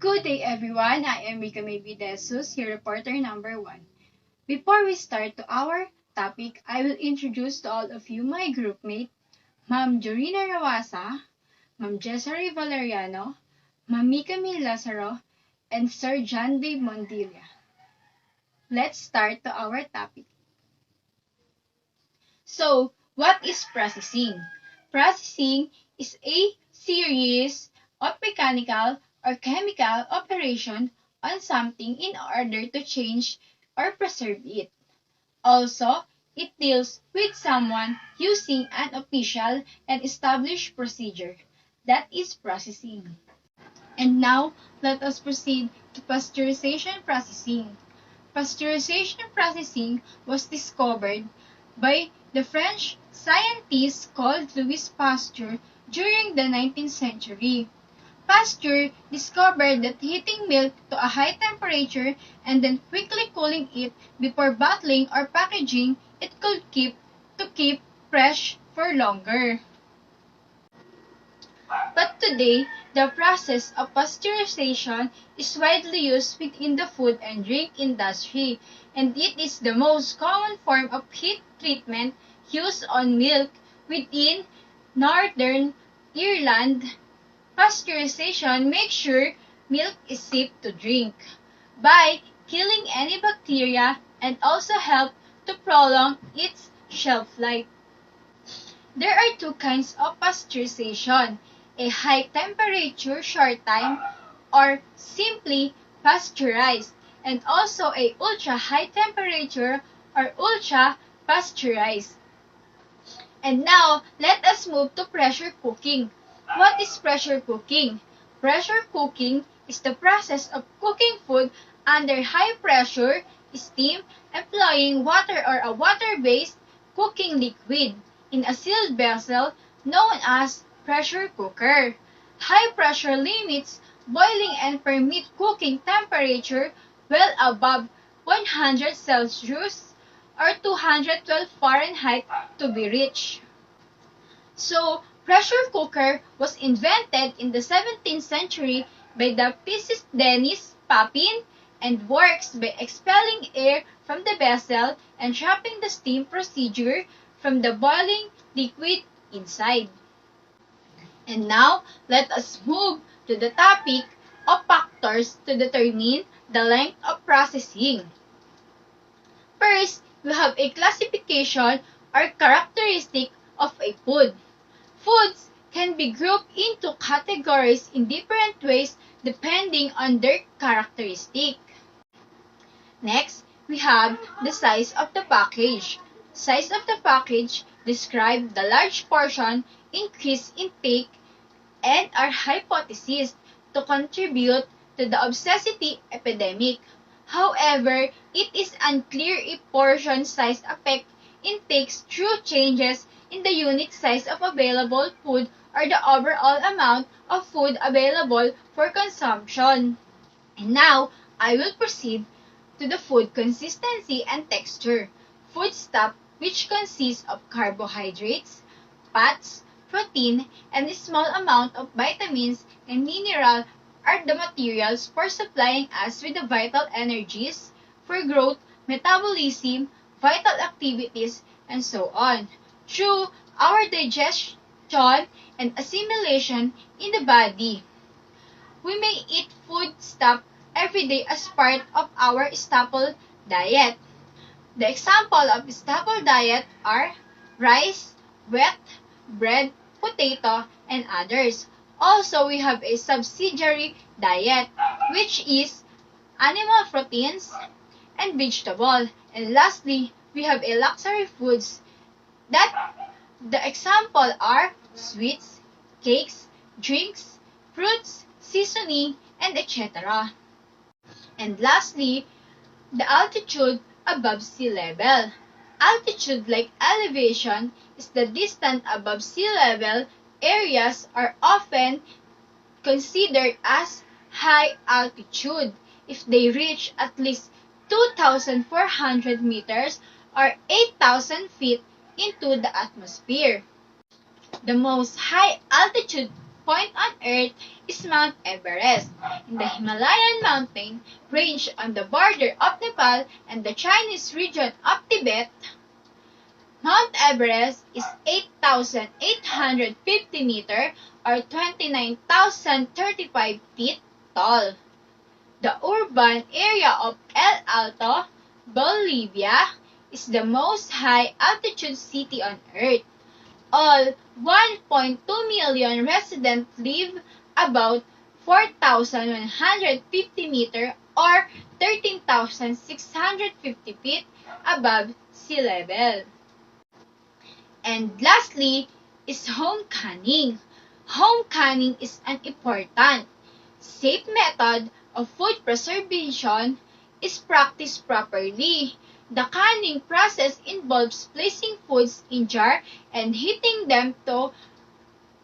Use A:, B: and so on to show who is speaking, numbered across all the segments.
A: Good day, everyone. I am MICA, your reporter number 1. Before we start to our topic, I will introduce to all of you my groupmate, Ma'am JORINA ROASA, Ma'am JESSAREI VALERIANO, Ma'am MICA LAZARO, and Sir John Dave MONDILLA. Let's start to our topic. So, what is processing? Processing is a series of mechanical or chemical operation on something in order to change or preserve it. Also, it deals with someone using an official and established procedure. That is processing. And now, let us proceed to pasteurization processing. Pasteurization processing was discovered by the French scientist called Louis Pasteur during the 19th century. Pasteur discovered that heating milk to a high temperature and then quickly cooling it before bottling or packaging it could keep fresh for longer. But today, the process of pasteurization is widely used within the food and drink industry, and it is the most common form of heat treatment used on milk within Northern Ireland. Pasteurization makes sure milk is safe to drink by killing any bacteria and also help to prolong its shelf life. There are two kinds of pasteurization, a high temperature short time or simply pasteurized, and also a ultra high temperature or ultra pasteurized. And now, let us move to pressure cooking. What is pressure cooking? Pressure cooking is the process of cooking food under high pressure, steam, employing water or a water-based cooking liquid in a sealed vessel known as pressure cooker. High pressure limits boiling and permit cooking temperature well above 100 Celsius or 212 Fahrenheit to be reached. So, pressure cooker was invented in the 17th century by the physicist Denis Papin and works by expelling air from the vessel and trapping the steam procedure from the boiling liquid inside. And now, let us move to the topic of factors to determine the length of processing. First, we have a classification or characteristic of a food. Foods can be grouped into categories in different ways depending on their characteristic. Next, we have the size of the package. Size of the package describe the large portion, increase intake, and our hypothesis to contribute to the obesity epidemic. However, it is unclear if portion size affect intakes through changes in the unit size of available food or the overall amount of food available for consumption. And now, I will proceed to the food consistency and texture. Foodstuff, which consists of carbohydrates, fats, protein, and a small amount of vitamins and mineral are the materials for supplying us with the vital energies for growth, metabolism, vital activities, and so on, through our digestion and assimilation in the body. We may eat foodstuff every day as part of our staple diet. The example of staple diet are rice, wheat, bread, potato, and others. Also, we have a subsidiary diet, which is animal proteins and vegetable. And lastly, we have a luxury foods that the example are sweets, cakes, drinks, fruits, seasoning, and etc. And lastly, the altitude above sea level. Altitude, like elevation, is the distance above sea level. Areas are often considered as high altitude if they reach at least 2,400 meters or 8,000 feet into the atmosphere. The most high altitude point on Earth is Mount Everest, in the Himalayan mountain range on the border of Nepal and the Chinese region of Tibet. Mount Everest is 8,850 meters or 29,035 feet tall. The urban area of El Alto, Bolivia, is the most high-altitude city on Earth. All 1.2 million residents live about 4,150 meters or 13,650 feet above sea level. And lastly is home canning. Home canning is an important, safe method of food preservation is practiced properly. The canning process involves placing foods in jar and heating them to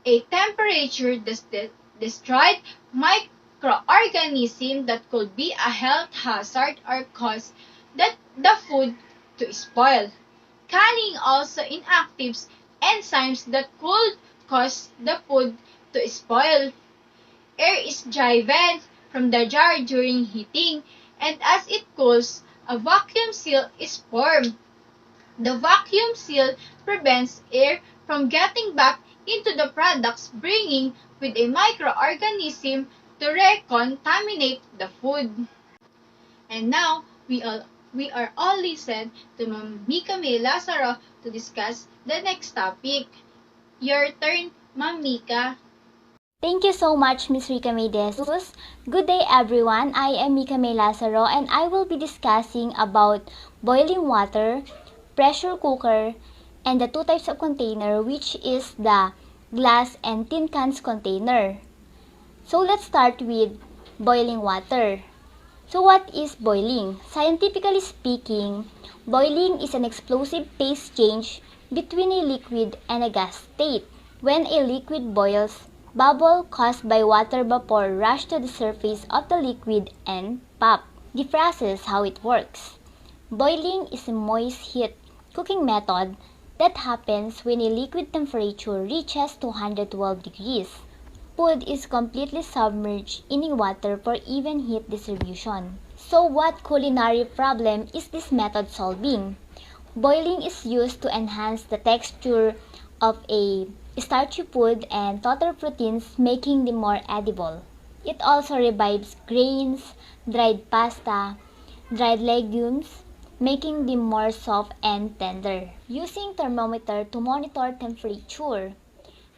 A: a temperature that destroys microorganisms that could be a health hazard or cause the food to spoil. Canning also inactives enzymes that could cause the food to spoil. Air is driven from the jar during heating, and as it cools, a vacuum seal is formed. The vacuum seal prevents air from getting back into the products, bringing with a microorganism to recontaminate the food. And now, we are all listened to Ma'am Mica May Lazaro to discuss the next topic. Your turn, Ma'am Mica.
B: Thank you so much, Ms. Rica May Jesus. Good day, everyone. I am Mica May Lazaro, and I will be discussing about boiling water, pressure cooker, and the two types of container, which is the glass and tin cans container. So let's start with boiling water. So what is boiling? Scientifically speaking, boiling is an explosive phase change between a liquid and a gas state. When a liquid boils, bubble caused by water vapor rush to the surface of the liquid and pop. The process how it works. Boiling is a moist heat cooking method that happens when a liquid temperature reaches 212 degrees. Food is completely submerged in water for even heat distribution. So what culinary problem is this method solving? Boiling is used to enhance the texture of a starchy food and total proteins, making them more edible. It also revives grains, dried pasta, dried legumes, making them more soft and tender. Using thermometer to monitor temperature.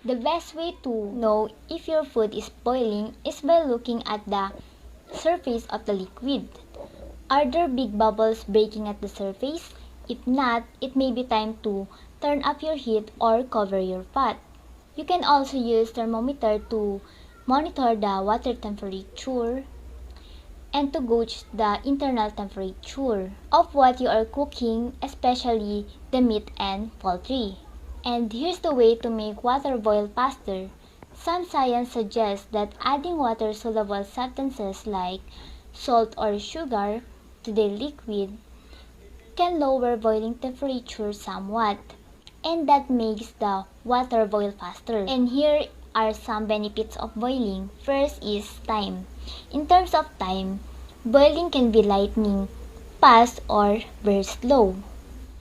B: The best way to know if your food is boiling is by looking at the surface of the liquid. Are there big bubbles breaking at the surface? If not, it may be time to turn up your heat or cover your pot. You can also use thermometer to monitor the water temperature and to gauge the internal temperature of what you are cooking, especially the meat and poultry. And here's the way to make water boil faster. Some science suggests that adding water-soluble substances like salt or sugar to the liquid can lower boiling temperature somewhat, and that makes the water boil faster. And here are some benefits of boiling. First is time. In terms of time, boiling can be lightning fast or very slow.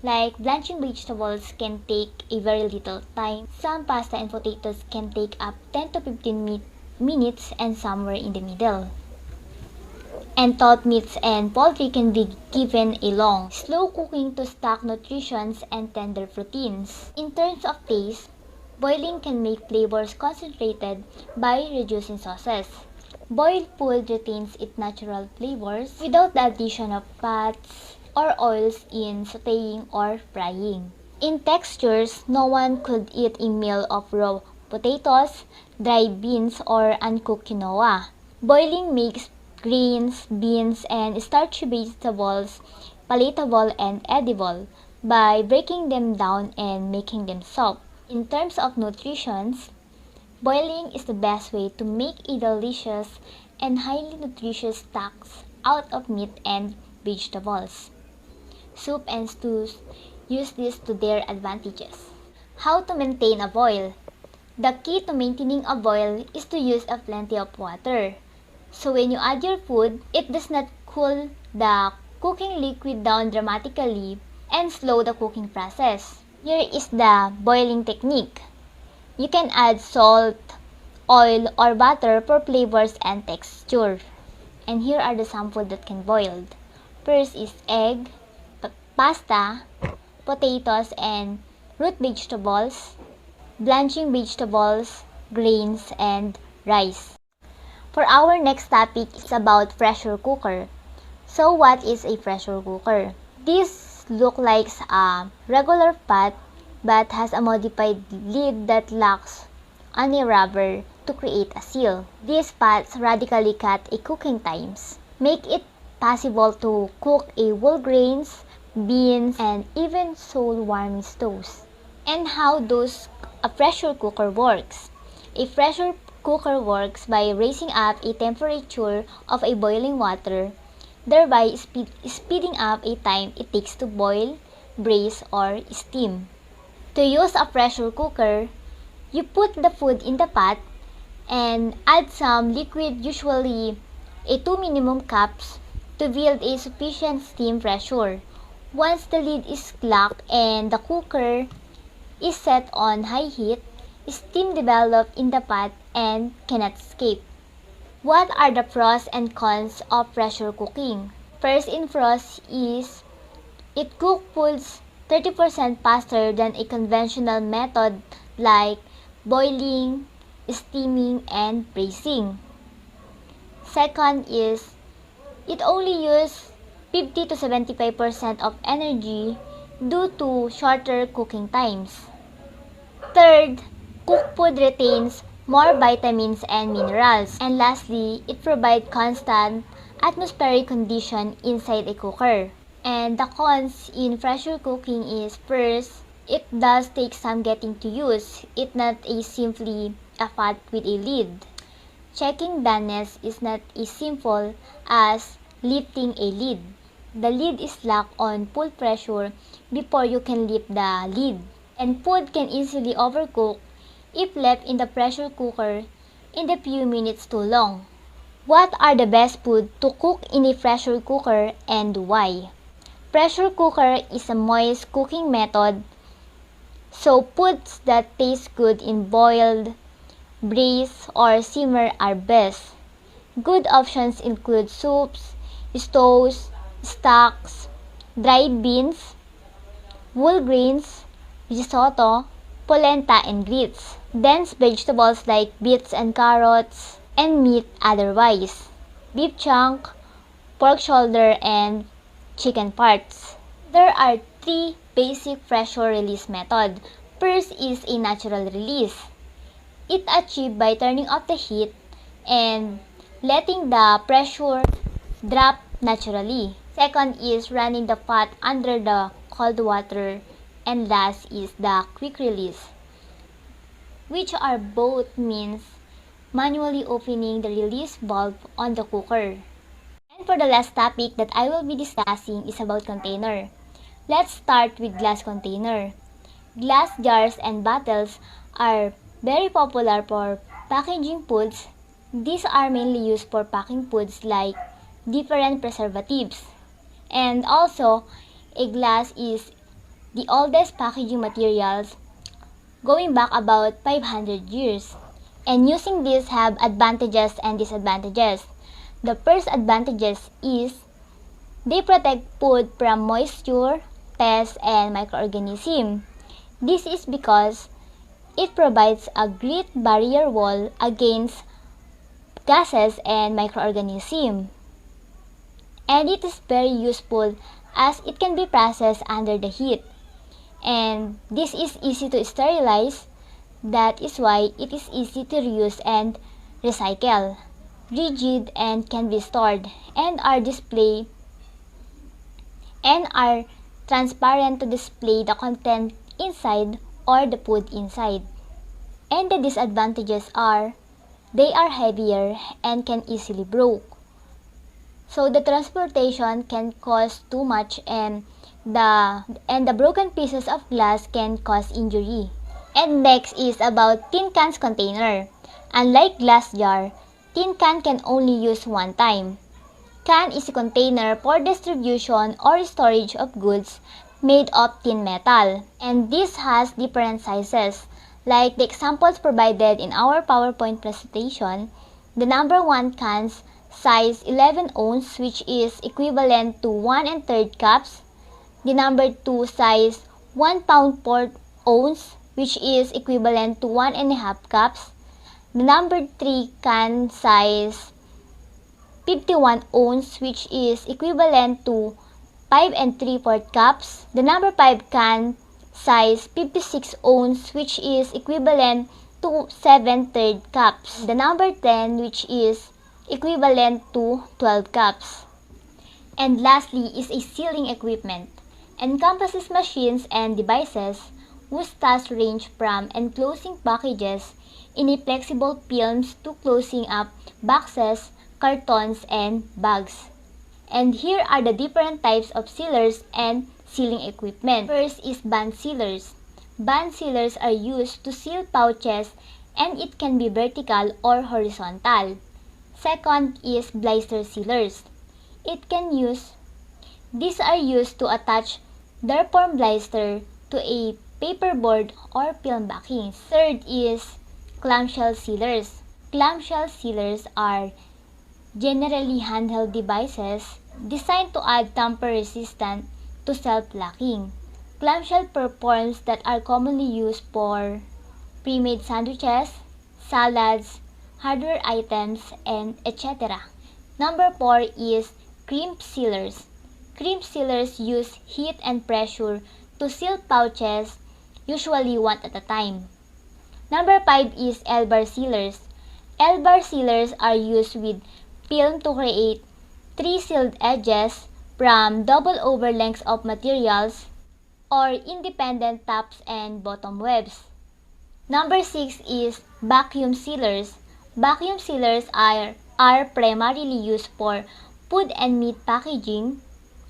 B: Like blanching vegetables can take a very little time. Some pasta and potatoes can take up 10 to 15 minutes and somewhere in the middle. And taught meats and poultry can be given a long, slow cooking to stock nutrients and tender proteins. In terms of taste, boiling can make flavors concentrated by reducing sauces. Boiled food retains its natural flavors without the addition of fats or oils in sautéing or frying. In textures, no one could eat a meal of raw potatoes, dried beans, or uncooked quinoa. Boiling makes grains, beans, and starchy vegetables palatable and edible by breaking them down and making them soft. In terms of nutrition, boiling is the best way to make a delicious and highly nutritious stocks out of meat and vegetables. Soup and stews use this to their advantages. How to maintain a boil? The key to maintaining a boil is to use a plenty of water. So when you add your food, it does not cool the cooking liquid down dramatically and slow the cooking process. Here is the boiling technique. You can add salt, oil, or butter for flavors and texture. And here are the samples that can boil. First is egg, pasta, potatoes and root vegetables, blanching vegetables, grains, and rice. For our next topic is about pressure cooker. So what is a pressure cooker? This looks like a regular pot but has a modified lid that locks on a rubber to create a seal. These pots radically cut a cooking times, make it possible to cook a whole grains, beans, and even soul warming stoves. And how does a pressure cooker works? A pressure cooker works by raising up a temperature of a boiling water, thereby speeding up a time it takes to boil, braise, or steam. To use a pressure cooker, you put the food in the pot and add some liquid, usually a 2 minimum cups, to build a sufficient steam pressure. Once the lid is locked and the cooker is set on high heat, steam develops in the pot and cannot escape. What are the pros and cons of pressure cooking? First in pros is it cooks foods 30% faster than a conventional method like boiling, steaming, and braising. Second is it only uses 50 to 75% of energy due to shorter cooking times. Third, cooked food retains more vitamins and minerals. And lastly, it provides constant atmospheric condition inside a cooker. And the cons in pressure cooking is first, it does take some getting to use. It's not simply a pot with a lid. Checking doneness is not as simple as lifting a lid. The lid is locked on full pressure before you can lift the lid. And food can easily overcook if left in the pressure cooker in the few minutes too long. What are the best food to cook in a pressure cooker and why? Pressure cooker is a moist cooking method, so foods that taste good in boiled, braised, or simmer are best. Good options include soups, stews, stocks, dried beans, whole grains, risotto, polenta, and grits. Dense vegetables like beets and carrots, and meat otherwise. Beef chunk, pork shoulder, and chicken parts. There are 3 basic pressure release methods. First is a natural release. It achieved by turning off the heat and letting the pressure drop naturally. Second is running the pot under the cold water. And last is the quick release, which are both means manually opening the release valve on the cooker. And for the last topic that I will be discussing is about container. Let's start with glass container. Glass jars and bottles are very popular for packaging foods. These are mainly used for packing foods like different preservatives. And also, a glass is the oldest packaging materials, going back about 500 years. And using this have advantages and disadvantages. The first advantages is they protect food from moisture, pests, and microorganisms. This is because it provides a great barrier wall against gases and microorganisms. And it is very useful as it can be processed under the heat. And this is easy to sterilize. That is why it is easy to reuse and recycle, rigid and can be stored, and are transparent to display the content inside or the food inside. And the disadvantages are they are heavier and can easily break. So the transportation can cost too much and the broken pieces of glass can cause injury. And next is about tin cans container. Unlike glass jar, tin can only use one time. Can is a container for distribution or storage of goods made of tin metal. And this has different sizes. Like the examples provided in our PowerPoint presentation, the number 1 cans size 11 ounce, which is equivalent to 1 1/3 cups. The number 2 size 1 pound 4 ounce, which is equivalent to 1 1/2 cups. The number 3 can size 51 ounce, which is equivalent to 5 3/4 cups. The number 5 can size 56 ounce, which is equivalent to 7 1/3 cups. The number 10, which is equivalent to 12 cups. And lastly is a sealing equipment. Encompasses machines and devices whose tasks range from enclosing packages in a flexible films to closing up boxes, cartons, and bags. And here are the different types of sealers and sealing equipment. First is band sealers. Band sealers are used to seal pouches, and it can be vertical or horizontal. Second is blister sealers. These are used to attach therefore blister to a paperboard or film backings. Third is clamshell sealers. Clamshell sealers are generally handheld devices designed to add tamper resistant to self-locking. Clamshell forms that are commonly used for pre-made sandwiches, salads, hardware items, and etc. Number 4 is crimp sealers. Crimp sealers use heat and pressure to seal pouches, usually one at a time. Number 5 is L-bar sealers. L-bar sealers are used with film to create 3 sealed edges from double over lengths of materials or independent tops and bottom webs. Number 6 is vacuum sealers. Vacuum sealers are primarily used for food and meat packaging,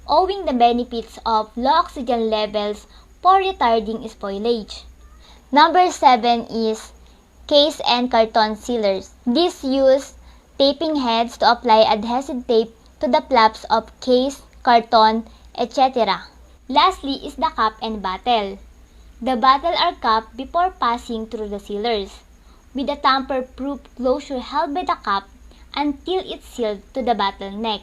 B: owing the benefits of low oxygen levels for retarding spoilage. Number 7 is case and carton sealers. These use taping heads to apply adhesive tape to the flaps of case, carton, etc. Lastly is the cap and bottle. The bottle are capped before passing through the sealers, with a tamper-proof closure held by the cap until it's sealed to the bottle neck.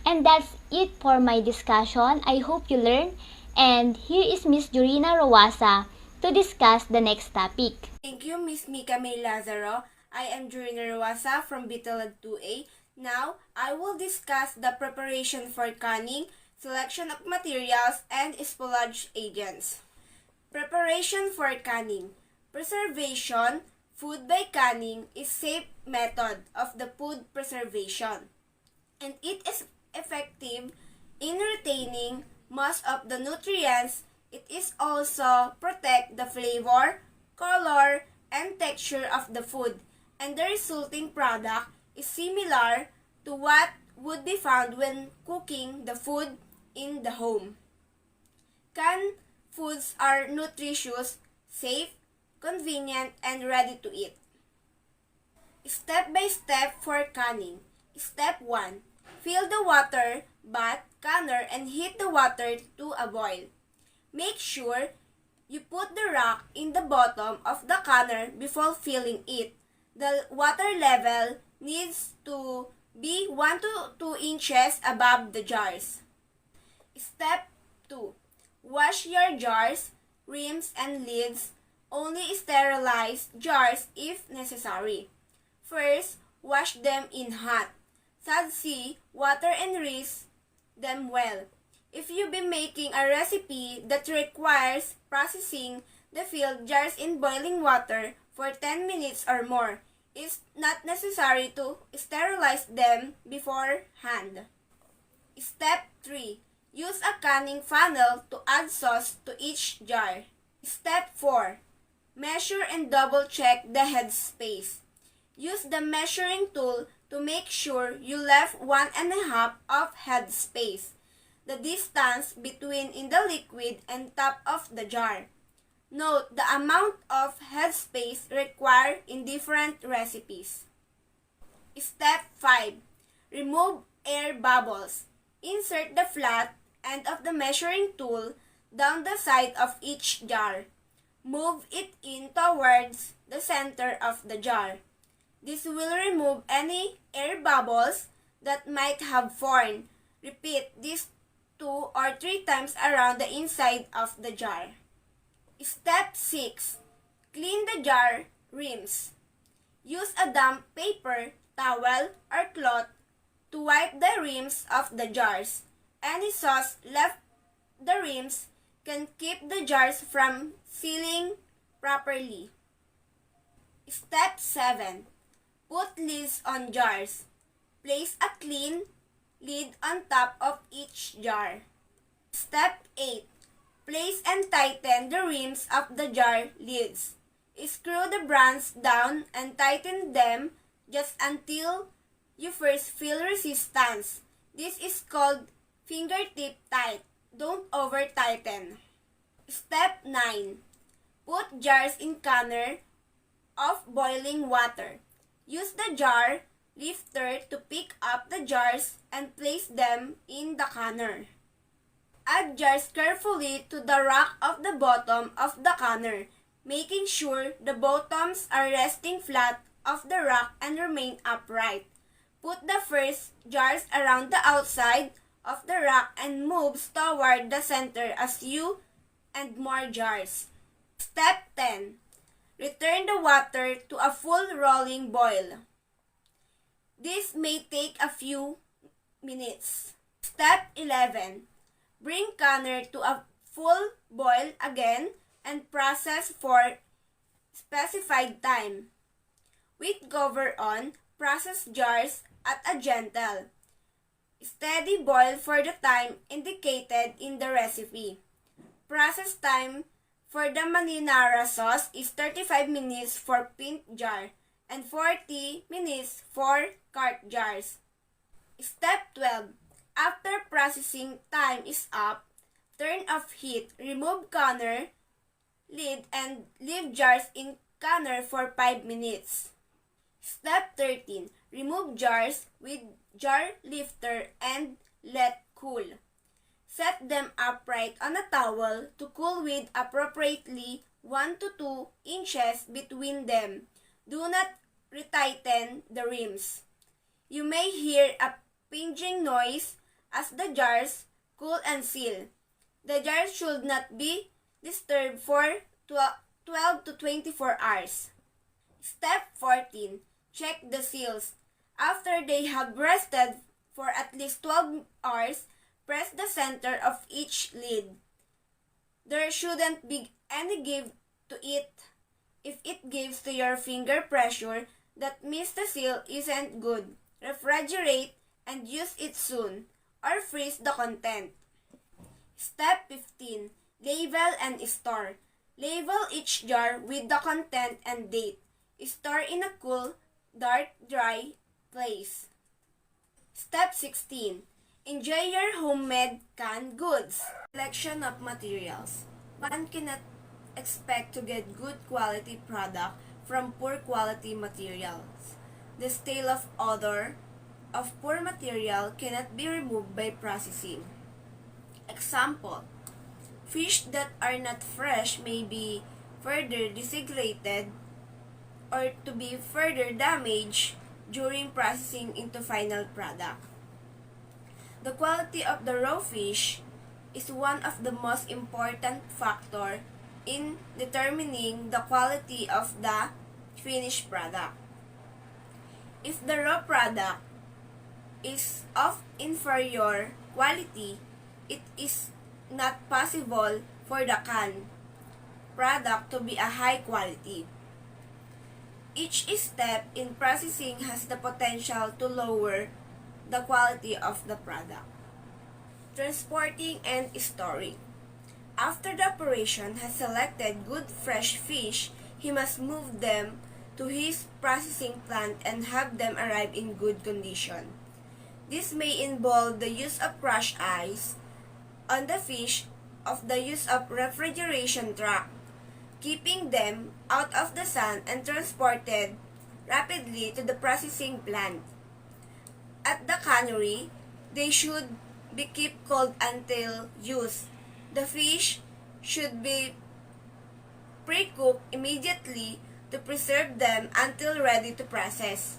B: And that's it for my discussion. I hope you learned. And here is Miss JORINA ROASA to discuss the next topic.
C: Thank you, Miss MICA LAZARO. I am JORINA ROASA from Bitalag 2A. Now, I will discuss the preparation for canning, selection of materials, and spoilage agents. Preparation for canning. Preservation, food by canning, is safe method of the food preservation, and it is effective in retaining most of the nutrients. It is also protect the flavor, color, and texture of the food, and the resulting product is similar to what would be found when cooking the food in the home. Canned foods are nutritious, safe, convenient, and ready to eat. Step by step for canning. Step 1. Fill the water bath canner and heat the water to a boil. Make sure you put the rack in the bottom of the canner before filling it. The water level needs to be 1 to 2 inches above the jars. Step 2. Wash your jars, rims, and lids. Only sterilize jars if necessary. First, wash them in hot, sea water and rinse them well. If you be making a recipe that requires processing the filled jars in boiling water for 10 minutes or more, it's not necessary to sterilize them beforehand. Step 3. Use a canning funnel to add sauce to each jar. Step 4. Measure and double-check the head space. Use the measuring tool to make sure you left 1 1/2 of head space, the distance between in the liquid and top of the jar. Note the amount of headspace required in different recipes. Step 5. Remove air bubbles. Insert the flat end of the measuring tool down the side of each jar. Move it in towards the center of the jar. This will remove any air bubbles that might have formed. Repeat this 2 or 3 times around the inside of the jar. Step 6. Clean the jar rims. Use a damp paper, towel, or cloth to wipe the rims of the jars. Any sauce left the rims can keep the jars from sealing properly. Step 7. Put lids on jars. Place a clean lid on top of each jar. Step 8. Place and tighten the rims of the jar lids. Screw the brands down and tighten them just until you first feel resistance. This is called fingertip tight. Don't over tighten. Step 9. Put jars in canner of boiling water. Use the jar lifter to pick up the jars and place them in the canner. Add jars carefully to the rack of the bottom of the canner, making sure the bottoms are resting flat of the rack and remain upright. Put the first jars around the outside of the rack and moves toward the center as you and more jars. Step 10. Return the water to a full rolling boil. This may take a few minutes. Step 11. Bring canner to a full boil again and process for specified time. With cover on, process jars at a gentle, steady boil for the time indicated in the recipe. Process time for the marinara sauce is 35 minutes for pint jar and 40 minutes for quart jars. Step 12. After processing time is up, turn off heat, remove canner lid and leave jars in canner for 5 minutes. Step 13. Remove jars with jar lifter and let cool. Set them upright on a towel to cool with appropriately 1 to 2 inches between them. Do not retighten the rims. You may hear a pinging noise as the jars cool and seal. The jars should not be disturbed for 12 to 24 hours. Step 14. Check the seals. After they have rested for at least 12 hours, press the center of each lid. There shouldn't be any give to it. If it gives to your finger pressure, that means the seal isn't good. Refrigerate and use it soon, or freeze the content. Step 15. Label and store. Label each jar with the content and date. Store in a cool, dark, dry place. Step 16. Enjoy your homemade canned goods. Selection of materials. One cannot expect to get good quality product from poor quality materials. The stale of odor of poor material cannot be removed by processing. Example: fish that are not fresh may be further desiccated or to be further damaged during processing into final product. The quality of the raw fish is one of the most important factors in determining the quality of the finished product. If the raw product is of inferior quality, it is not possible for the canned product to be a high quality. Each step in processing has the potential to lower the quality of the product. Transporting and storing. After the operation has selected good fresh fish, he must move them to his processing plant and have them arrive in good condition. This may involve the use of crushed ice on the fish, of the use of refrigeration truck, keeping them out of the sun and transported rapidly to the processing plant. At the cannery, they should be kept cold until use. The fish should be pre-cooked immediately to preserve them until ready to process.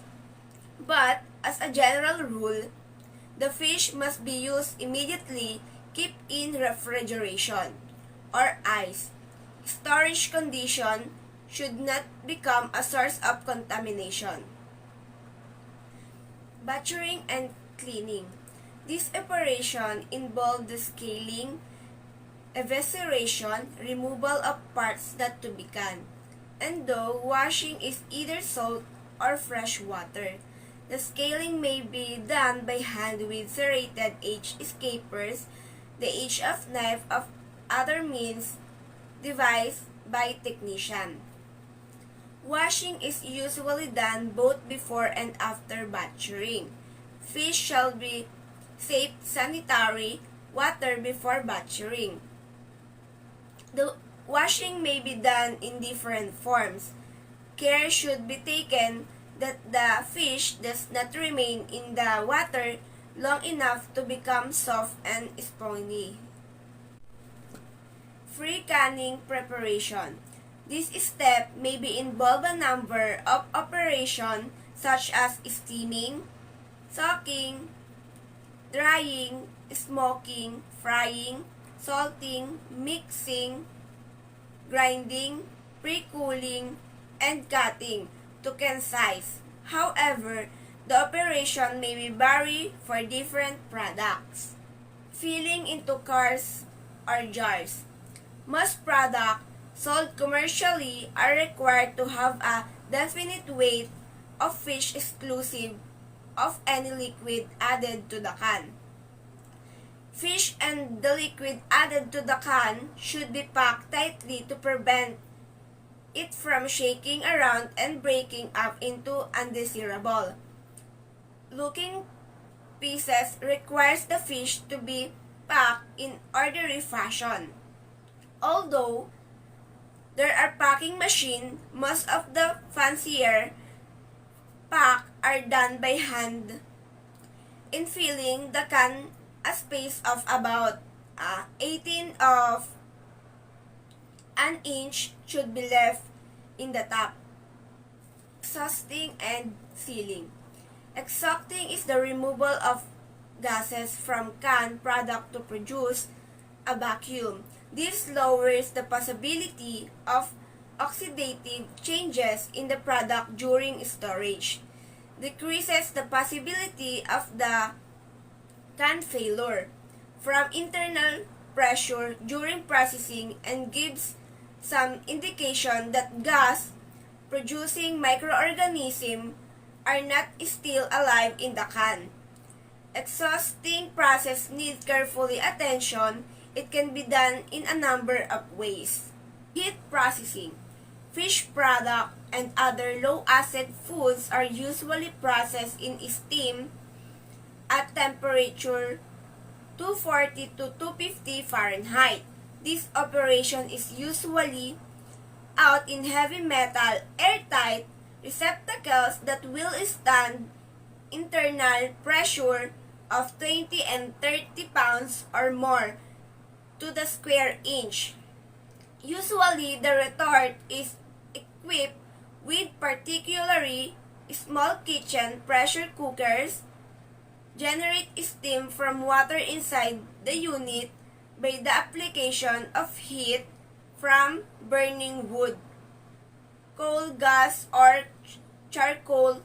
C: But, as a general rule, the fish must be used immediately, kept in refrigeration or ice. Storage condition should not become a source of contamination. Butchering and cleaning. This operation involved the scaling, evisceration, removal of parts not to be canned, and though washing is either salt or fresh water, the scaling may be done by hand with serrated edge escapers, the edge of knife of other means devised by technician. Washing is usually done both before and after butchering. Fish shall be safe sanitary water before butchering. The washing may be done in different forms. Care should be taken that the fish does not remain in the water long enough to become soft and spongy. Free canning preparation. This step may be involve a number of operations such as steaming, soaking, drying, smoking, frying, salting, mixing, grinding, pre-cooling, and cutting to can size. However, the operation may vary for different products. Filling into cars or jars. Most products sold commercially are required to have a definite weight of fish exclusive of any liquid added to the can. Fish and the liquid added to the can should be packed tightly to prevent it from shaking around and breaking up into undesirable looking pieces. Requires the fish to be packed in orderly fashion. Although there are packing machines, most of the fancier pack are done by hand. In filling the can, a space of about 18 of an inch should be left in the top. Exhausting and sealing. Exhausting is the removal of gases from canned product to produce a vacuum. This lowers the possibility of oxidative changes in the product during storage, decreases the possibility of the can failure from internal pressure during processing, and gives some indication that gas-producing microorganisms are not still alive in the can. Exhausting process needs carefully attention. It can be done in a number of ways. Heat processing. Fish product and other low-acid foods are usually processed in steam at temperature 240 to 250 Fahrenheit. This operation is usually out in heavy metal airtight receptacles that will stand internal pressure of 20 and 30 pounds or more to the square inch. Usually, the retort is equipped with particularly small kitchen pressure cookers, generate steam from water inside the unit by the application of heat from burning wood, coal, gas, or charcoal,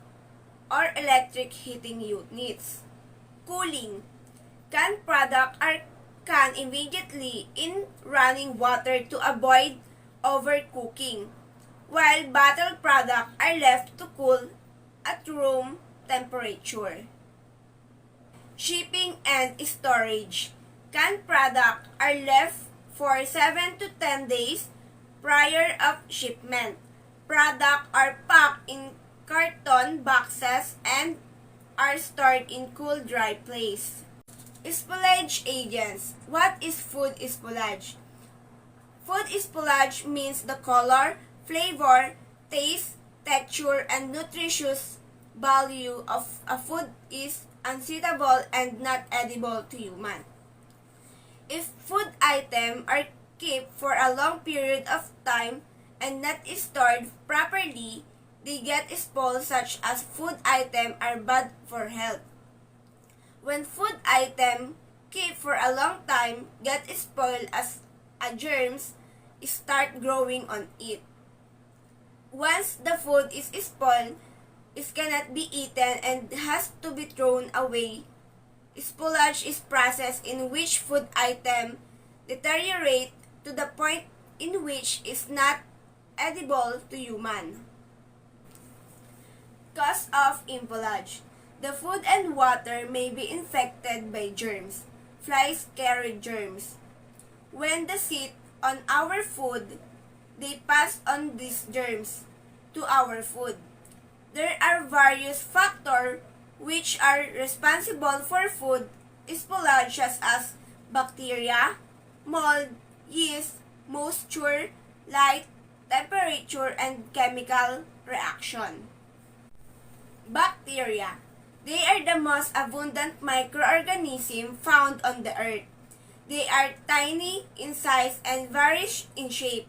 C: or electric heating units. Cooling. Canned products are canned immediately in running water to avoid overcooking, while bottled products are left to cool at room temperature. Shipping and storage. Canned products are left for 7 to 10 days prior of shipment. Products are packed in carton boxes and are stored in cool, dry place. Spoilage agents. What is food spoilage? Food spoilage means the color, flavor, taste, texture, and nutritious value of a food is unsuitable and not edible to human. If food items are kept for a long period of time and not stored properly, they get spoiled, such as food items are bad for health. When food items kept for a long time get spoiled as germs start growing on it. Once the food is spoiled, it cannot be eaten and has to be thrown away. Spoilage is process in which food item deteriorate to the point in which is not edible to human. Cause of spoilage. The food and water may be infected by germs. Flies carry germs. When they sit on our food, they pass on these germs to our food. There are various factors which are responsible for food spoilage, such as bacteria, mold, yeast, moisture, light, temperature, and chemical reaction. Bacteria. They are the most abundant microorganisms found on the earth. They are tiny in size and vary in shape.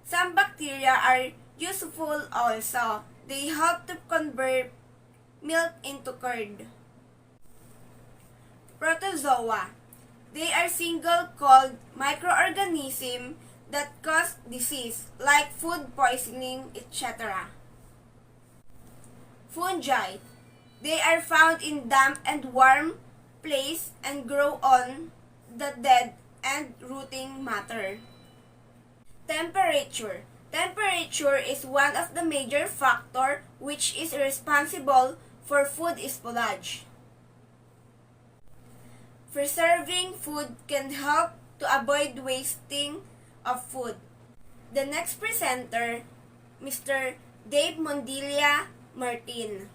C: Some bacteria are useful also. They help to convert milk into curd. Protozoa. They are single-celled microorganisms that cause disease, like food poisoning, etc. Fungi. They are found in damp and warm places and grow on the dead and rotting matter. Temperature. Temperature is one of the major factors which is responsible for food spoilage. Preserving food can help to avoid wasting of food. The next presenter, Mr. Dave Mondilla Martin.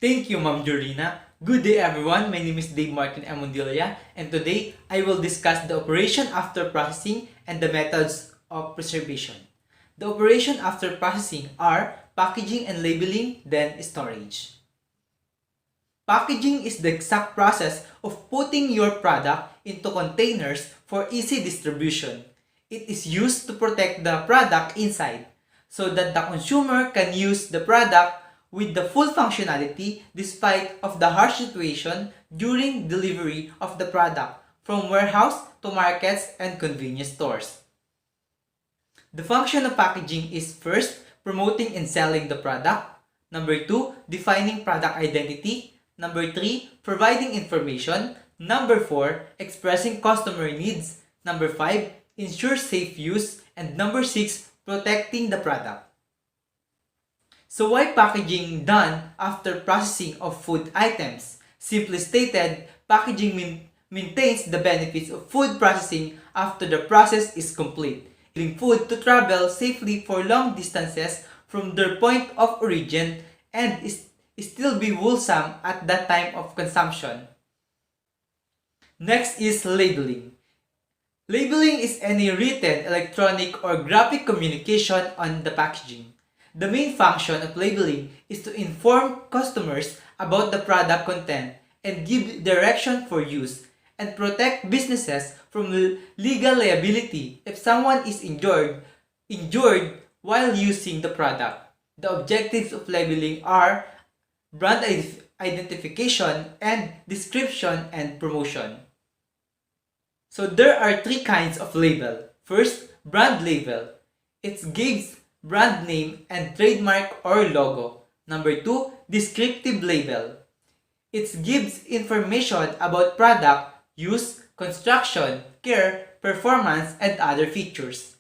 D: Thank you, Ma'am JORINA. Good day, everyone. My name is Dave Martin M. MONDILLA, and today I will discuss the operation after processing and the methods of preservation. The operation after processing are packaging and labeling, then storage. Packaging is the exact process of putting your product into containers for easy distribution. It is used to protect the product inside so that the consumer can use the product with the full functionality despite of the harsh situation during delivery of the product from warehouse to markets and convenience stores. The function of packaging is first, promoting and selling the product. Number 2, defining product identity. Number 3, providing information. Number 4, expressing customer needs. Number 5, ensure safe use. And number 6, protecting the product. So why packaging done after processing of food items? Simply stated, packaging maintains the benefits of food processing after the process is complete, allowing food to travel safely for long distances from their point of origin and still be wholesome at that time of consumption. Next is labeling. Labeling is any written, electronic, or graphic communication on the packaging. The main function of labeling is to inform customers about the product content and give direction for use, and protect businesses from legal liability if someone is injured while using the product. The objectives of labeling are brand identification and description and promotion. So there are 3 kinds of label. First, brand label. It gives brand name and trademark or logo. Number 2, descriptive label. It gives information about product, use, construction, care, performance, and other features.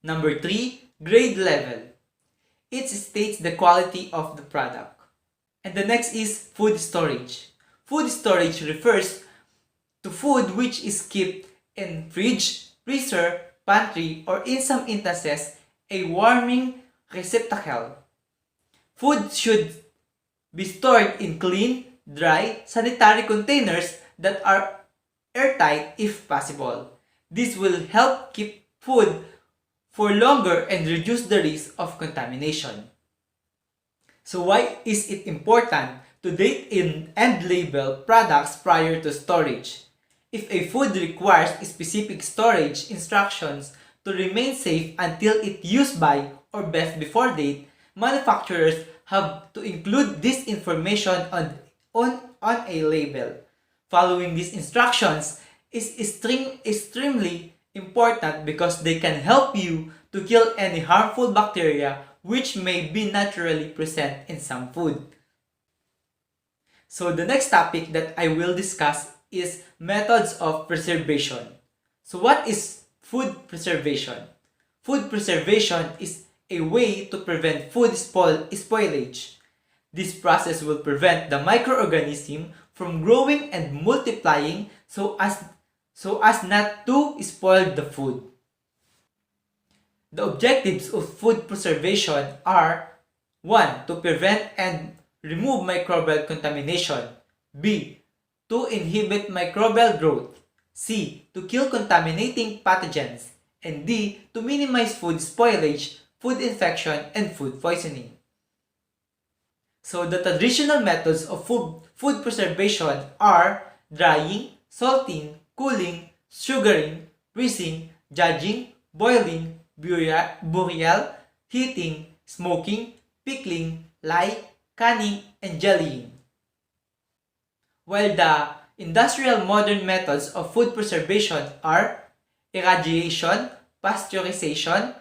D: Number 3, grade level. It states the quality of the product. And the next is food storage. Food storage refers to food which is kept in fridge, freezer, pantry, or in some instances, a warming receptacle. Food should be stored in clean, dry, sanitary containers that are airtight if possible. This will help keep food for longer and reduce the risk of contamination. So why is it important to date in and label products prior to storage? If a food requires specific storage instructions to remain safe until its use by or best before date, manufacturers have to include this information on a label. Following these instructions is extremely important because they can help you to kill any harmful bacteria which may be naturally present in some food. So the next topic that I will discuss is methods of preservation. So what is food preservation? Food preservation is a way to prevent food spoilage. This process will prevent the microorganism from growing and multiplying so as not to spoil the food. The objectives of food preservation are 1. To prevent and remove microbial contamination. B. To inhibit microbial growth. C. To kill contaminating pathogens. And D. To minimize food spoilage, food infection, and food poisoning. So the traditional methods of food preservation are drying, salting, cooling, sugaring, freezing, judging, boiling, burial, heating, smoking, pickling, lye, canning, and jellying. While the industrial modern methods of food preservation are irradiation, pasteurization,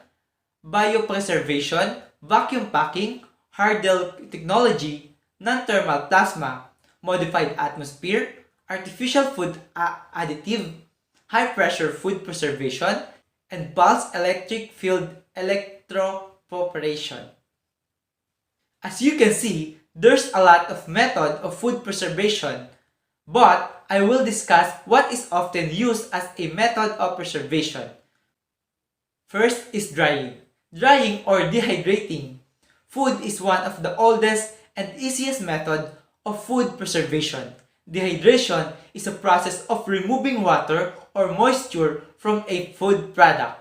D: biopreservation, vacuum packing, Hardel technology, non-thermal plasma, modified atmosphere, artificial food additive, high-pressure food preservation, and pulse electric field electroporation. As you can see, there's a lot of method of food preservation, but I will discuss what is often used as a method of preservation. First is drying. Drying or dehydrating. Food is one of the oldest and easiest method of food preservation. Dehydration is a process of removing water or moisture from a food product.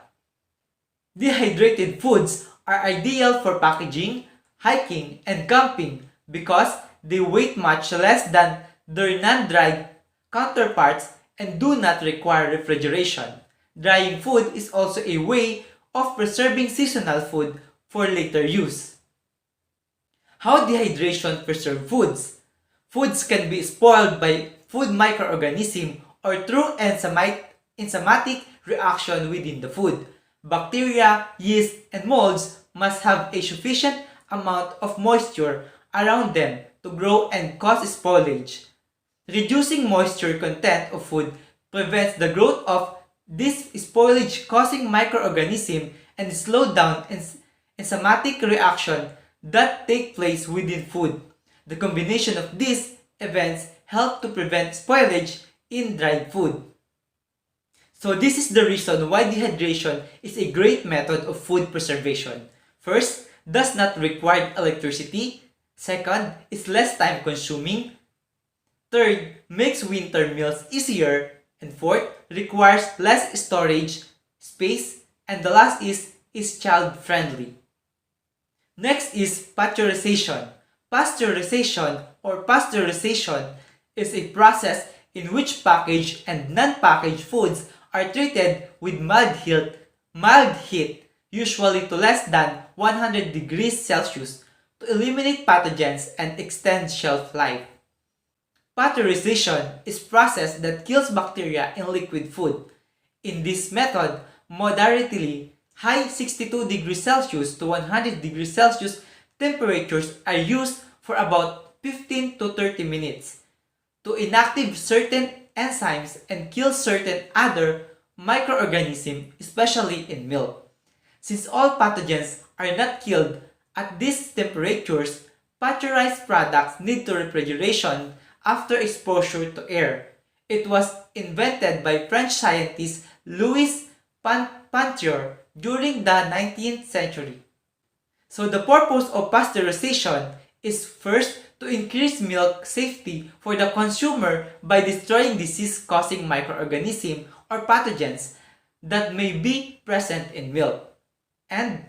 D: Dehydrated foods are ideal for packaging, hiking, and camping because they weigh much less than their non-dried counterparts and do not require refrigeration. Drying food is also a way of preserving seasonal food for later use. How dehydration preserves foods? Foods can be spoiled by food microorganisms or through enzymatic reaction within the food. Bacteria, yeast, and molds must have a sufficient amount of moisture around them to grow and cause spoilage. Reducing moisture content of food prevents the growth of this spoilage causing microorganisms and slow down enzymatic reaction that take place within food. The combination of these events help to prevent spoilage in dried food. So this is the reason why dehydration is a great method of food preservation. First, does not require electricity. Second, is less time consuming. Third, makes winter meals easier. And fourth, requires less storage space. And the last is child friendly. Next is pasteurization. Pasteurization is a process in which packaged and non-packaged foods are treated with mild heat, usually to less than 100 degrees Celsius, to eliminate pathogens and extend shelf life. Pasteurization is a process that kills bacteria in liquid food. In this method, moderately high 62 degrees Celsius to 100 degrees Celsius temperatures are used for about 15 to 30 minutes to inactive certain enzymes and kill certain other microorganisms, especially in milk. Since all pathogens are not killed at these temperatures, pasteurized products need to refrigeration after exposure to air. It was invented by French scientist Louis Pasteur during the 19th century. So the purpose of pasteurization is first to increase milk safety for the consumer by destroying disease-causing microorganisms or pathogens that may be present in milk, and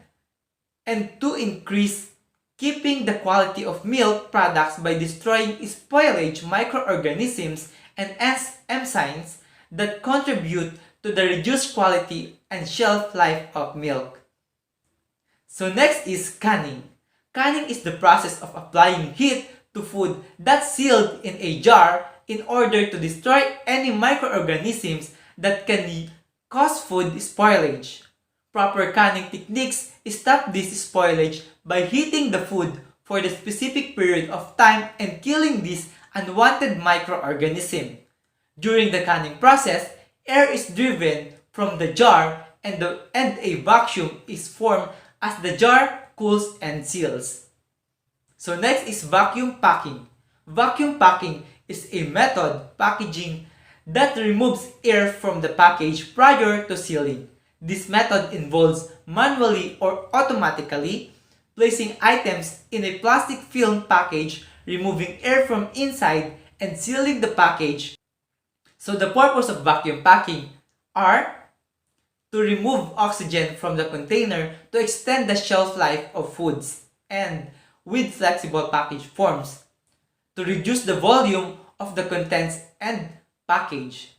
D: to increase keeping the quality of milk products by destroying spoilage microorganisms and enzymes that contribute to the reduced quality and shelf life of milk. So next is canning. Canning is the process of applying heat to food that's sealed in a jar in order to destroy any microorganisms that can cause food spoilage. Proper canning techniques stop this spoilage by heating the food for the specific period of time and killing this unwanted microorganism. During the canning process, air is driven from the jar and a vacuum is formed as the jar cools and seals. So next is vacuum packing. Vacuum packing is a method packaging that removes air from the package prior to sealing. This method involves manually or automatically placing items in a plastic film package, removing air from inside, and sealing the package. So the purpose of vacuum packing are to remove oxygen from the container to extend the shelf life of foods, and with flexible package forms, to reduce the volume of the contents and package.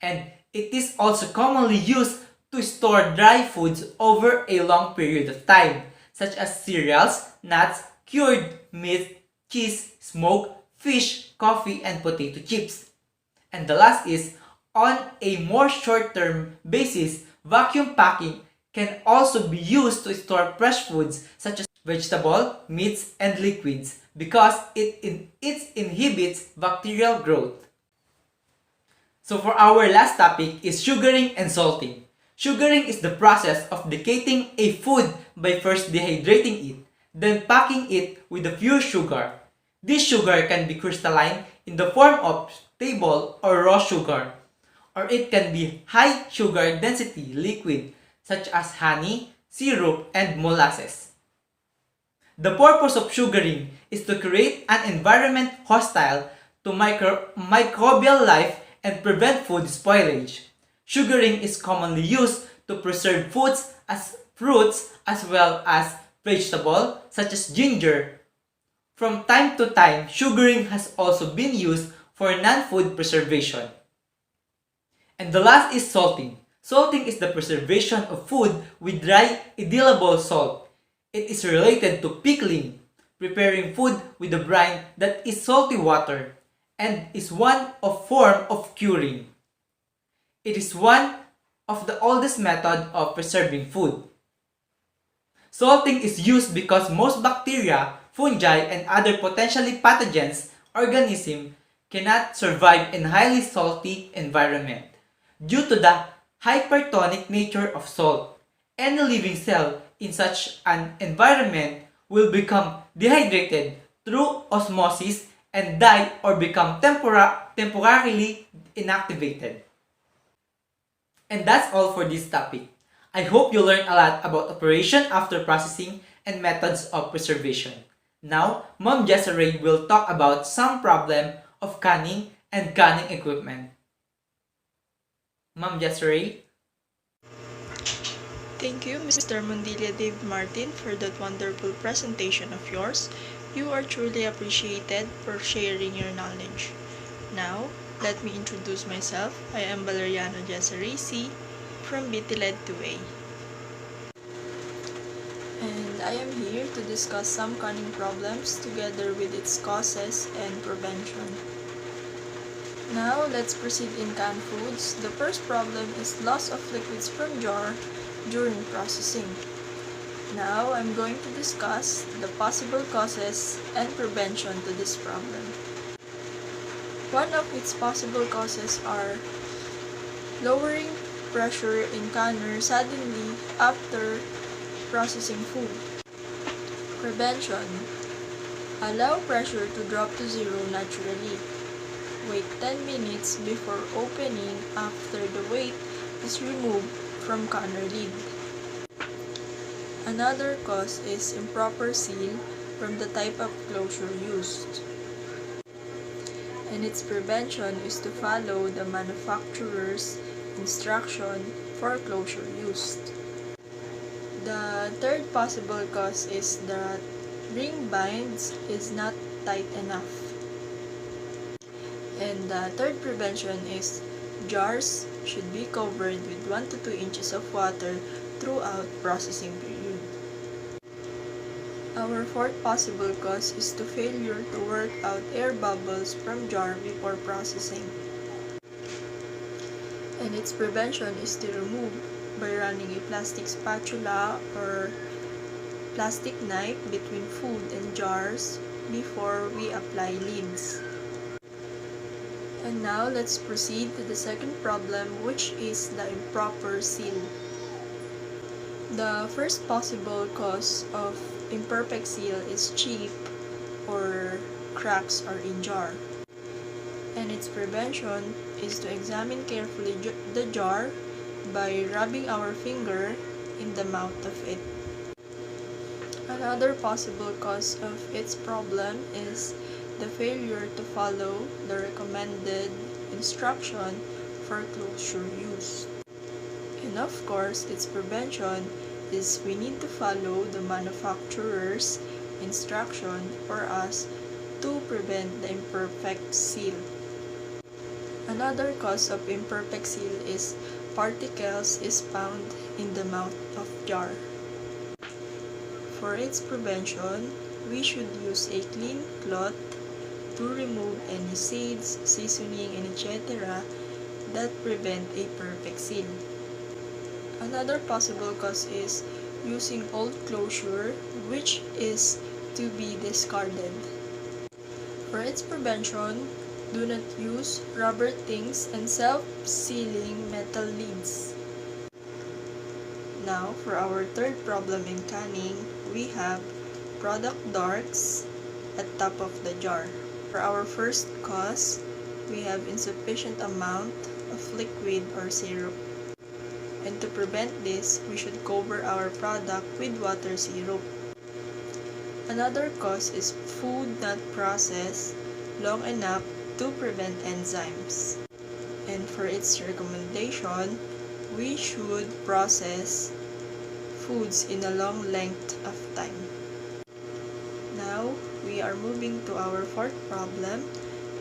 D: And it is also commonly used to store dry foods over a long period of time, such as cereals, nuts, cured meat, cheese, smoked fish, coffee, and potato chips. And the last is, on a more short-term basis, vacuum packing can also be used to store fresh foods such as vegetable, meats, and liquids because it inhibits bacterial growth. So for our last topic is sugaring and salting. Sugaring is the process of decaying a food by first dehydrating it, then packing it with a pure sugar. This sugar can be crystalline in the form of table or raw sugar, or it can be high sugar density liquid such as honey, syrup, and molasses. The purpose of sugaring is to create an environment hostile to microbial life and prevent food spoilage. Sugaring is commonly used to preserve foods as fruits as well as vegetables such as ginger. From time to time, sugaring has also been used for non-food preservation. And the last is salting. Salting is the preservation of food with dry, editable salt. It is related to pickling, preparing food with a brine that is salty water, and is one form of curing. It is one of the oldest methods of preserving food. Salting is used because most bacteria, fungi, and other potentially pathogens organisms cannot survive in highly salty environment. Due to the hypertonic nature of salt, any living cell in such an environment will become dehydrated through osmosis and die or become temporarily inactivated. And that's all for this topic. I hope you learned a lot about operation after processing and methods of preservation. Now, Mom JESSAREI will talk about some problem of canning and canning equipment. Mom JESSAREI.
E: Thank you, Mr. Mondilla Dave Martin, for that wonderful presentation of yours. You are truly appreciated for sharing your knowledge. Now, let me introduce myself. I am VALERIANO JESSAREI C from BTLED 2A. And I am here to discuss some canning problems together with its causes and prevention. Now, let's proceed in canned foods. The first problem is loss of liquids from jar during processing. Now, I'm going to discuss the possible causes and prevention to this problem. One of its possible causes are lowering pressure in canner suddenly after processing food. Prevention. Allow pressure to drop to zero naturally. Wait 10 minutes before opening after the weight is removed from canner lid. Another cause is improper seal from the type of closure used. And its prevention is to follow the manufacturer's instruction for closure used. The third possible cause is that ring binds is not tight enough. And the third prevention is jars should be covered with 1 to 2 inches of water throughout processing period. Our fourth possible cause is the failure to work out air bubbles from jar before processing. And its prevention is to remove by running a plastic spatula or plastic knife between food and jars before we apply lids. And now let's proceed to the second problem, which is the improper seal. The first possible cause of imperfect seal is chip or cracks are in jar. And its prevention is to examine carefully the jar by rubbing our finger in the mouth of it. Another possible cause of its problem is the failure to follow the recommended instruction for closure use. And of course, its prevention is we need to follow the manufacturer's instruction for us to prevent the imperfect seal. Another cause of imperfect seal is particles is found in the mouth of jar. For its prevention, we should use a clean cloth to remove any seeds, seasoning, and etc. that prevent a perfect seal. Another possible cause is using old closure, which is to be discarded. For its prevention, do not use rubber things and self-sealing metal lids. Now, for our third problem in canning, we have product darks at top of the jar. For our first cause, we have insufficient amount of liquid or syrup. And to prevent this, we should cover our product with water syrup. Another cause is food not processed long enough to prevent enzymes. And for its recommendation, we should process foods in a long length of time. Now, we are moving to our fourth problem,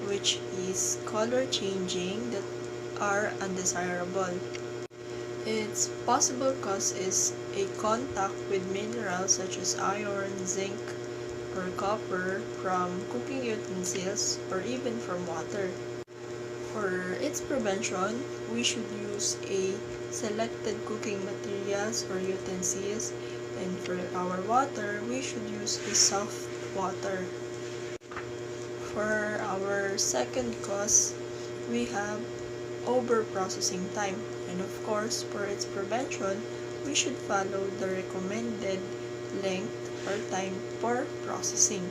E: which is color changing that are undesirable. Its possible cause is a contact with minerals such as iron, zinc, or copper from cooking utensils or even from water. For its prevention, we should use a selected cooking materials or utensils, and for our water, we should use a soft water. For our second cause, we have over-processing time, and of course, for its prevention, we should follow the recommended length or time for processing.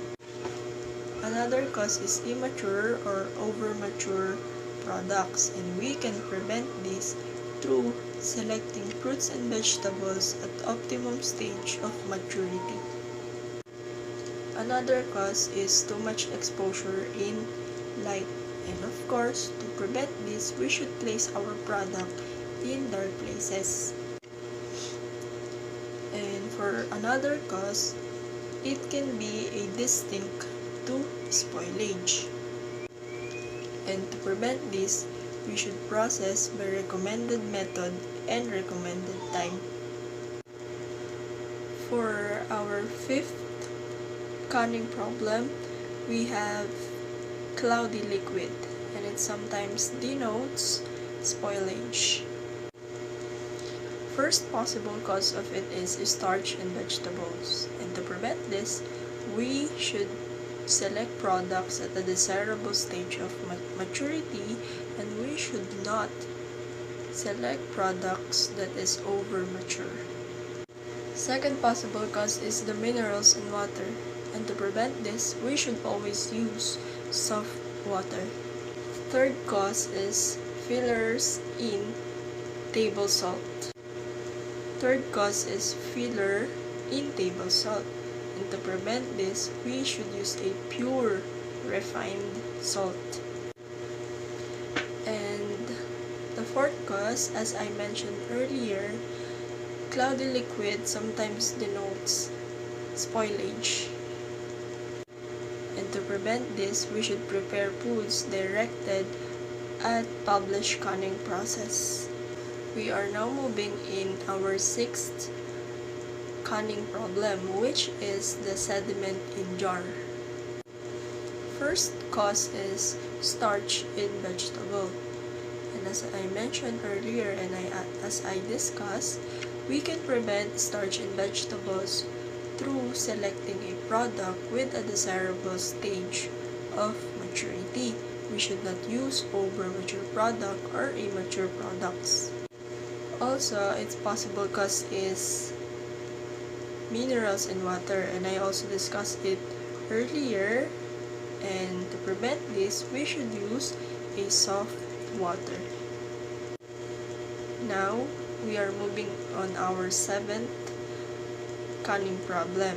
E: Another cause is immature or over-mature products, and we can prevent this through selecting fruits and vegetables at optimum stage of maturity. Another cause is too much exposure in light, and of course, to prevent this, we should place our product in dark places. And for another cause, it can be a distinct to spoilage. And to prevent this, we should process by recommended method and recommended time. For our fifth canning problem, we have cloudy liquid, and it sometimes denotes spoilage. First possible cause of it is starch in vegetables, and to prevent this, we should select products at a desirable stage of maturity, and we should not select products that is over mature. Second possible cause is the minerals in water, and to prevent this, we should always use soft water. Third cause is fillers in table salt. Third cause is filler in table salt, and to prevent this, we should use a pure refined salt. And the fourth cause, as I mentioned earlier, cloudy liquid sometimes denotes spoilage. And to prevent this, we should prepare foods directed at published canning process. We are now moving in our sixth canning problem, which is the sediment in jar. First cause is starch in vegetable. And as I mentioned earlier and as I discussed, we can prevent starch in vegetables through selecting a product with a desirable stage of maturity. We should not use over-mature product or immature products. Also, its possible cause is minerals in water, and I also discussed it earlier. And to prevent this, we should use a soft water. Now, we are moving on our seventh canning problem,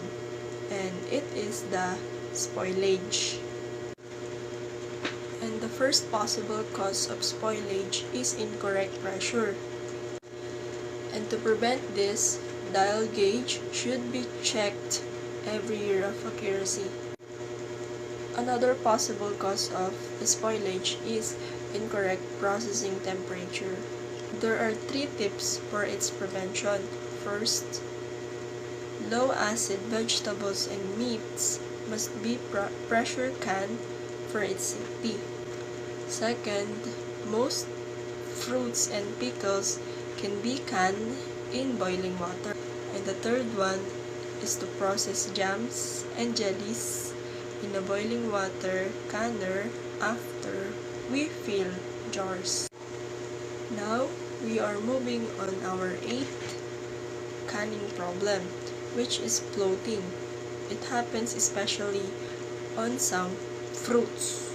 E: and it is the spoilage. And the first possible cause of spoilage is incorrect pressure. And to prevent this, dial gauge should be checked every year of accuracy. Another possible cause of spoilage is incorrect processing temperature. There are 3 tips for its prevention. First, low acid vegetables and meats must be pressure canned for its safety. Second, most fruits and pickles can be canned in boiling water. And the third one is to process jams and jellies in a boiling water canner after we fill jars. Now, we are moving on our 8th canning problem, which is floating. It happens especially on some fruits.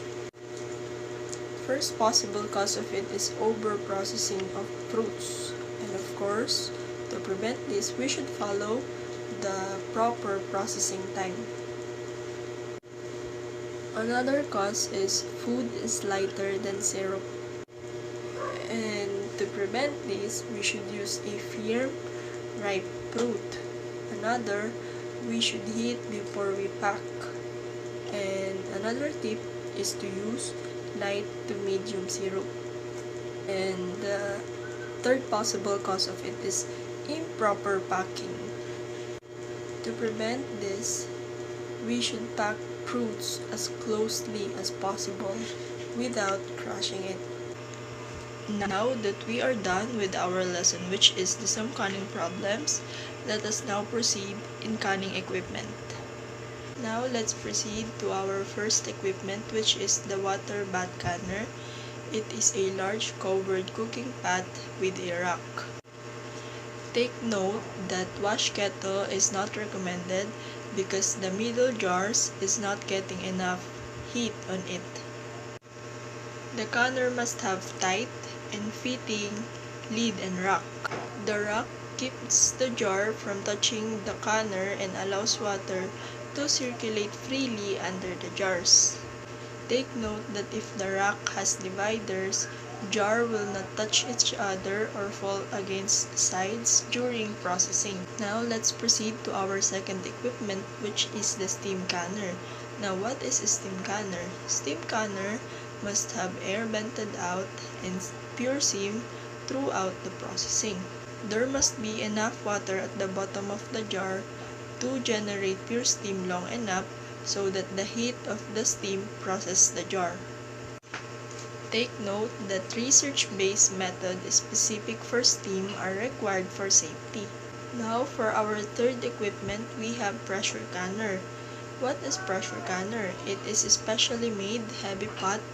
E: First possible cause of it is over-processing of fruits. And of course, to prevent this, we should follow the proper processing time. Another cause is food is lighter than syrup. And to prevent this, we should use a firm, ripe fruit. Another, we should heat before we pack. And another tip is to use light to medium syrup. And the third possible cause of it is improper packing. To prevent this, we should pack fruits as closely as possible without crushing it. Now that we are done with our lesson, which is the some canning problems, let us now proceed in canning equipment. Now let's proceed to our first equipment, which is the water bath canner. It is a large covered cooking pot with a rack. Take note that wash kettle is not recommended because the middle jars is not getting enough heat on it. The canner must have tight and fitting lid and rack. The rack keeps the jar from touching the canner and allows water to circulate freely under the jars. Take note that if the rack has dividers, jar will not touch each other or fall against sides during processing. Now let's proceed to our second equipment, which is the steam canner. Now what is a steam canner? Steam canner must have air vented out and pure steam throughout the processing. There must be enough water at the bottom of the jar to generate pure steam long enough so that the heat of the steam processes the jar. Take note that research-based method specific for steam are required for safety. Now for our third equipment, we have pressure canner. What is pressure canner? It is a specially made heavy pot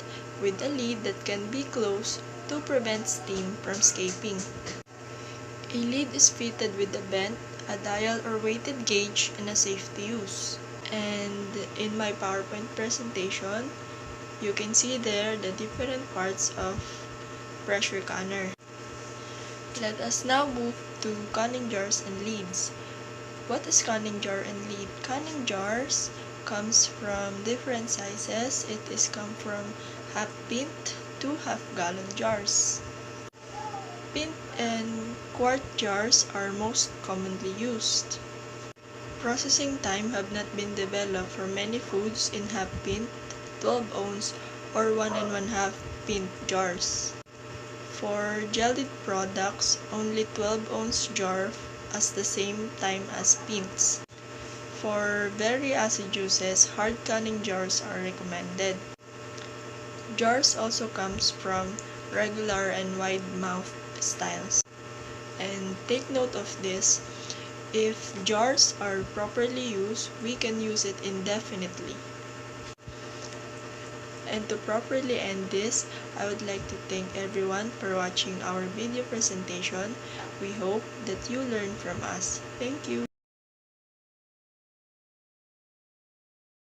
E: with a lid that can be closed to prevent steam from escaping. A lid is fitted with a vent, a dial or weighted gauge, and a safety use. And in my PowerPoint presentation, you can see there the different parts of pressure canner. Let us now move to canning jars and lids. What is canning jar and lid? Canning jars comes from different sizes. It is come from half pint to half gallon jars. Pint and quart jars are most commonly used. Processing time have not been developed for many foods in half pint, 12 ounce, or 1 1/2 pint jars. For jellied products, only 12 ounce jar at the same time as pints. For very acid juices, hard canning jars are recommended. Jars also comes from regular and wide mouth styles. And take note of this, if jars are properly used, we can use it indefinitely. And to properly end this, I would like to thank everyone for watching our video presentation. We hope that you learned from us. Thank you.